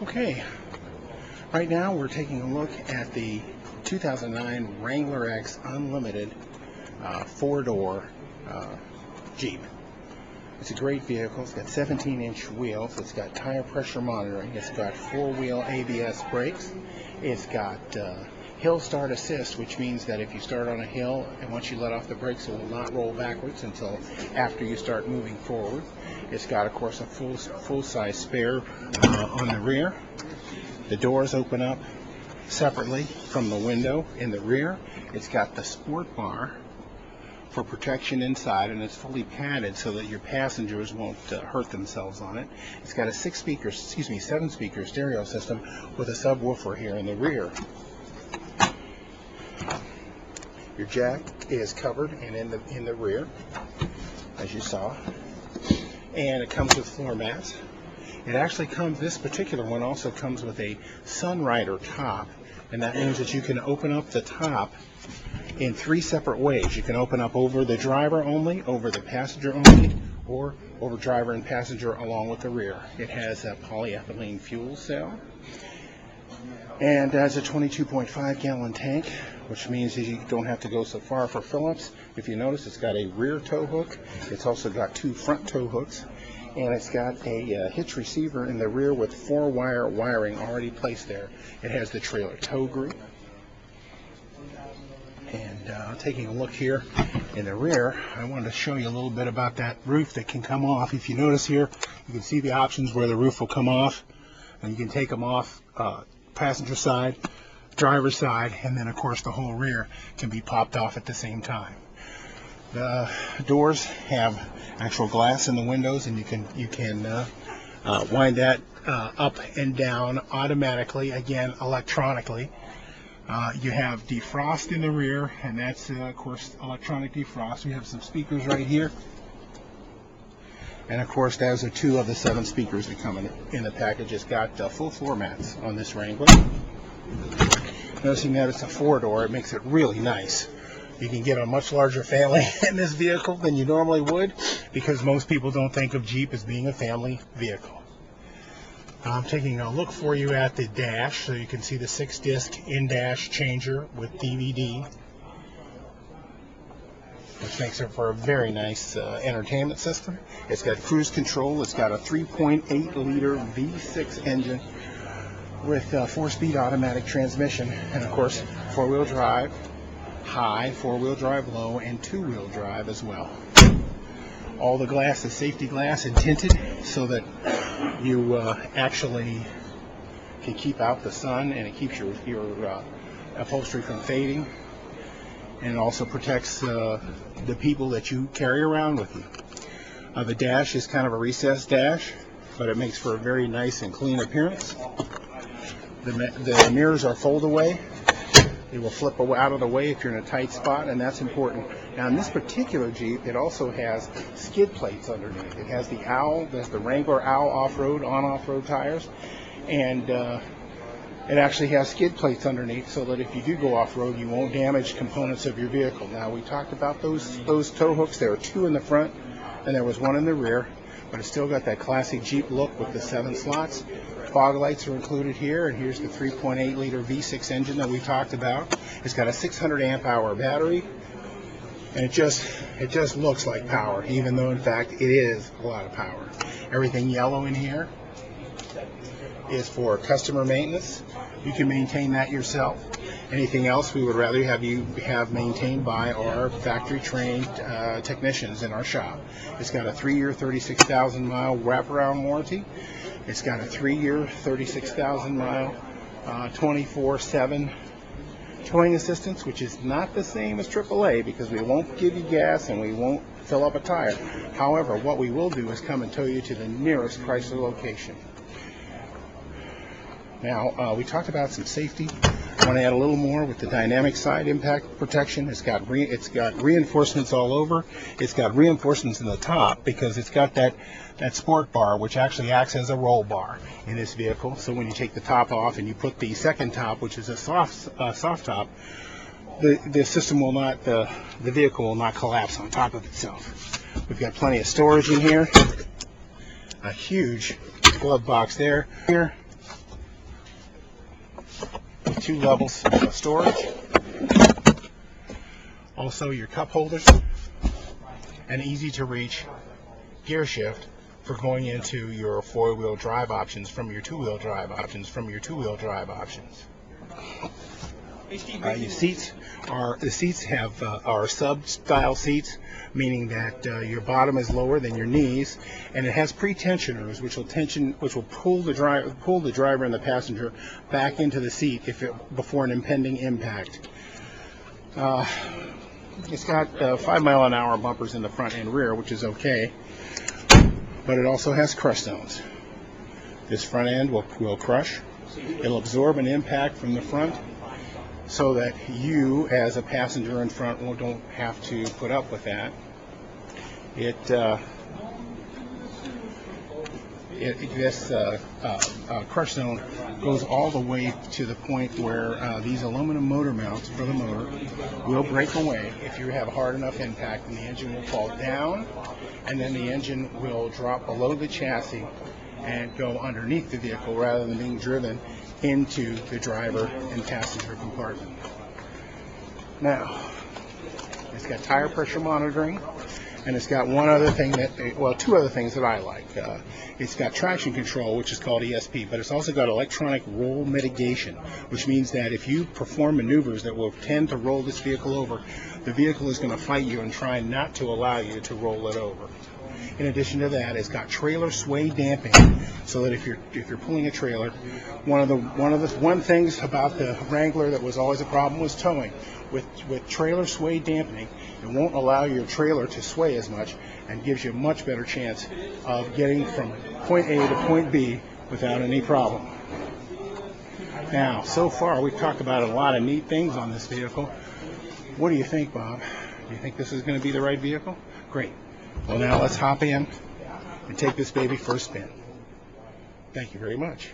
Okay, right now we're taking a look at the 2009 Wrangler X Unlimited four-door Jeep. It's a great vehicle. It's got 17-inch wheels. It's got tire pressure monitoring. It's got four-wheel ABS brakes. It's got hill start assist, which means that if you start on a hill and once you let off the brakes, it will not roll backwards until after you start moving forward. It's got, of course, a full-size spare on the rear. The doors open up separately from the window in the rear. It's got the sport bar for protection inside, and it's fully padded so that your passengers won't hurt themselves on it. It's got a seven-speaker stereo system with a subwoofer here in the rear. Your jack is covered and in the rear, as you saw, and it comes with floor mats. It actually comes, this particular one also comes with a Sunrider top, and that means that you can open up the top in three separate ways. You can open up over the driver only, over the passenger only, or over driver and passenger along with the rear. It has a polyethylene fuel cell and has a 22.5 gallon tank, which means that you don't have to go so far for fill-ups. If you notice, it's got a rear tow hook. It's also got two front tow hooks, and it's got a hitch receiver in the rear with 4-wire wiring already placed there. It has the trailer tow group. And taking a look here in the rear, I wanted to show you a little bit about that roof that can come off. If you notice here, you can see the options where the roof will come off, and you can take them off passenger side, driver's side, and then of course the whole rear can be popped off at the same time. The doors have actual glass in the windows, and you can wind that up and down automatically, again electronically. You have defrost in the rear, and that's of course electronic defrost. We have some speakers right here, and of course those are two of the 7 speakers that come in the package. It's got full floor mats on this Wrangler. Noticing that it's a 4-door, it makes it really nice. You can get a much larger family in this vehicle than you normally would, because most people don't think of Jeep as being a family vehicle. I'm taking a look for you at the dash so you can see the 6-disc in-dash changer with DVD, which makes it for a very nice entertainment system. It's got cruise control. It's got a 3.8-liter V6 engine with 4-speed automatic transmission, and of course 4-wheel drive high, 4-wheel drive low, and 2-wheel drive as well. All the glass is safety glass and tinted so that you actually can keep out the sun, and it keeps your upholstery from fading, and it also protects the people that you carry around with you. The dash is kind of a recessed dash, but it makes for a very nice and clean appearance. The mirrors are fold away. They will flip out of the way if you're in a tight spot, and that's important. Now, in this particular Jeep, it also has skid plates underneath. It has the Owl, that's the Wrangler Owl off-road, on-off-road tires, and it actually has skid plates underneath so that if you do go off-road, you won't damage components of your vehicle. Now, we talked about those tow hooks. There are 2 in the front, and there was 1 in the rear, but it's still got that classic Jeep look with the 7 slots. Fog lights are included here, and here's the 3.8-liter V6 engine that we talked about. It's got a 600 amp hour battery, and it just looks like power, even though in fact it is a lot of power. Everything yellow in here is for customer maintenance. You can maintain that yourself. Anything else we would rather have you have maintained by our factory-trained technicians in our shop. It's got a 3-year, 36,000-mile wraparound warranty. It's got a 3-year, 36,000-mile, 24/7 towing assistance, which is not the same as AAA, because we won't give you gas and we won't fill up a tire. However, what we will do is come and tow you to the nearest Chrysler location. Now, we talked about some safety. I want to add a little more with the dynamic side impact protection. It's got reinforcements all over. It's got reinforcements in the top because it's got that sport bar, which actually acts as a roll bar in this vehicle. So when you take the top off and you put the second top, which is a soft top, the system will not, the vehicle will not collapse on top of itself. We've got plenty of storage in here. A huge glove box there. Here, 2 levels of storage. Also your cup holders, an easy to reach gear shift for going into your 4-wheel drive options from your 2-wheel drive options. Your seats are sub style seats, meaning that your bottom is lower than your knees, and it has pre-tensioners which will pull the driver and the passenger back into the seat before an impending impact. It's got 5 mile-an-hour bumpers in the front and rear, which is okay, but it also has crush zones. This front end will crush. It'll absorb an impact from the front, so that you, as a passenger in front, don't have to put up with that. This crush zone goes all the way to the point where these aluminum motor mounts for the motor will break away if you have a hard enough impact, and the engine will fall down, and then the engine will drop below the chassis and go underneath the vehicle rather than being driven into the driver and passenger compartment. Now, it's got tire pressure monitoring, and it's got two other things that I like. It's got traction control, which is called ESP, but it's also got electronic roll mitigation, which means that if you perform maneuvers that will tend to roll this vehicle over, the vehicle is going to fight you and try not to allow you to roll it over. In addition to that, it's got trailer sway damping, so that if you're pulling a trailer, one of the things about the Wrangler that was always a problem was towing. With trailer sway dampening, it won't allow your trailer to sway as much and gives you a much better chance of getting from point A to point B without any problem. Now, so far we've talked about a lot of neat things on this vehicle. What do you think, Bob? Do you think this is going to be the right vehicle? Great. Well, now let's hop in and take this baby for a spin. Thank you very much.